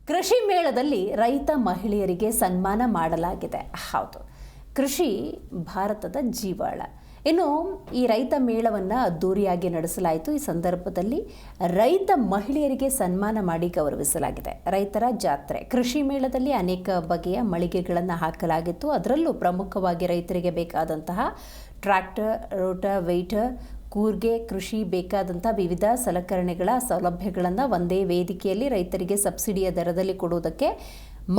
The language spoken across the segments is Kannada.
ಕೃಷಿ ಮೇಳದಲ್ಲಿ ರೈತ ಮಹಿಳೆಯರಿಗೆ ಸನ್ಮಾನ ಮಾಡಲಾಗಿದೆ. ಹೌದು, ಕೃಷಿ ಭಾರತದ ಜೀವಾಳ. ಇನ್ನು ಈ ರೈತ ಮೇಳವನ್ನು ಅದ್ದೂರಿಯಾಗಿ ನಡೆಸಲಾಯಿತು. ಈ ಸಂದರ್ಭದಲ್ಲಿ ರೈತ ಮಹಿಳೆಯರಿಗೆ ಸನ್ಮಾನ ಮಾಡಿ ಗೌರವಿಸಲಾಗಿದೆ. ರೈತರ ಜಾತ್ರೆ ಕೃಷಿ ಮೇಳದಲ್ಲಿ ಅನೇಕ ಬಗೆಯ ಮಳಿಗೆಗಳನ್ನು ಹಾಕಲಾಗಿತ್ತು. ಅದರಲ್ಲೂ ಪ್ರಮುಖವಾಗಿ ರೈತರಿಗೆ ಬೇಕಾದಂತಹ ಟ್ರ್ಯಾಕ್ಟರ್, ರೋಟಾವೇಟರ್, ಕೂರ್ಗೆ, ಕೃಷಿ ಬೇಕಾದಂಥ ವಿವಿಧ ಸಲಕರಣೆಗಳ ಸೌಲಭ್ಯಗಳನ್ನು ಒಂದೇ ವೇದಿಕೆಯಲ್ಲಿ ರೈತರಿಗೆ ಸಬ್ಸಿಡಿಯ ದರದಲ್ಲಿ ಕೊಡುವುದಕ್ಕೆ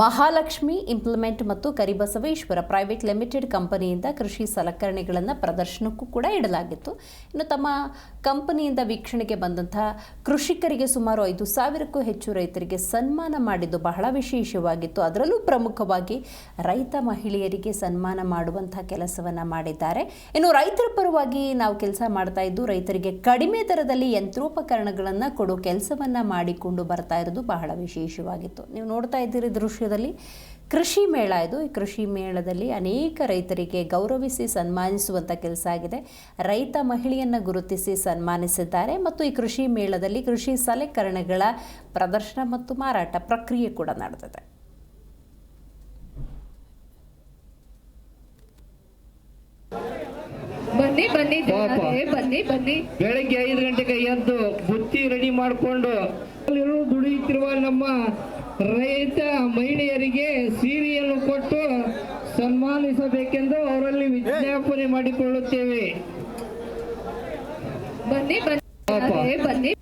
ಮಹಾಲಕ್ಷ್ಮಿ ಇಂಪ್ಲಿಮೆಂಟ್ ಮತ್ತು ಕರಿಬಸವೇಶ್ವರ ಪ್ರೈವೇಟ್ ಲಿಮಿಟೆಡ್ ಕಂಪನಿಯಿಂದ ಕೃಷಿ ಸಲಕರಣೆಗಳನ್ನು ಪ್ರದರ್ಶನಕ್ಕೂ ಕೂಡ ಇಡಲಾಗಿತ್ತು. ಇನ್ನು ತಮ್ಮ ಕಂಪನಿಯಿಂದ ವೀಕ್ಷಣೆಗೆ ಬಂದಂಥ ಕೃಷಿಕರಿಗೆ ಸುಮಾರು 5,000ಕ್ಕೂ ಹೆಚ್ಚು ರೈತರಿಗೆ ಸನ್ಮಾನ ಮಾಡಿದ್ದು ಬಹಳ ವಿಶೇಷವಾಗಿತ್ತು. ಅದರಲ್ಲೂ ಪ್ರಮುಖವಾಗಿ ರೈತ ಮಹಿಳೆಯರಿಗೆ ಸನ್ಮಾನ ಮಾಡುವಂಥ ಕೆಲಸವನ್ನು ಮಾಡಿದ್ದಾರೆ. ಇನ್ನು ರೈತರ ಪರವಾಗಿ ನಾವು ಕೆಲಸ ಮಾಡ್ತಾ ಇದ್ದು ರೈತರಿಗೆ ಕಡಿಮೆ ದರದಲ್ಲಿ ಯಂತ್ರೋಪಕರಣಗಳನ್ನು ಕೊಡೋ ಕೆಲಸವನ್ನು ಮಾಡಿಕೊಂಡು ಬರ್ತಾ ಇರೋದು ಬಹಳ ವಿಶೇಷವಾಗಿತ್ತು. ನೀವು ನೋಡ್ತಾ ಇದ್ದೀರಿ ದೃಶ್ಯದಲ್ಲಿ ಕೃಷಿ ಮೇಳ ಇದು. ಈ ಕೃಷಿ ಮೇಳದಲ್ಲಿ ಅನೇಕ ರೈತರಿಗೆ ಗೌರವಿಸಿ ಸನ್ಮಾನಿಸುವಂಥ ಕೆಲಸ ಆಗಿದೆ. ರೈತ ಮಹಿಳೆಯನ್ನು ಗುರುತಿಸಿ ಸನ್ಮಾನಿಸಿದ್ದಾರೆ ಮತ್ತು ಈ ಕೃಷಿ ಮೇಳದಲ್ಲಿ ಕೃಷಿ ಸಲಕರಣೆಗಳ ಪ್ರದರ್ಶನ ಮತ್ತು ಮಾರಾಟ ಪ್ರಕ್ರಿಯೆ ಕೂಡ ನಡೆದಿದೆ. ಬನ್ನಿ ಬನ್ನಿ ಬನ್ನಿ ಬನ್ನಿ. ಬೆಳಗ್ಗೆ 5 ಗಂಟೆಗೆ ಎದ್ದು ಬುತ್ತಿ ರೆಡಿ ಮಾಡಿಕೊಂಡು ದುಡಿಯುತ್ತಿರುವ ನಮ್ಮ ರೈತ ಮಹಿಳೆಯರಿಗೆ ಸೀರೆಯನ್ನು ಕೊಟ್ಟು ಸನ್ಮಾನಿಸಬೇಕೆಂದು ಅವರಲ್ಲಿ ವಿಜ್ಞಾಪನೆ ಮಾಡಿಕೊಳ್ಳುತ್ತೇವೆ. ಬನ್ನಿ ಬನ್ನಿ ಬನ್ನಿ.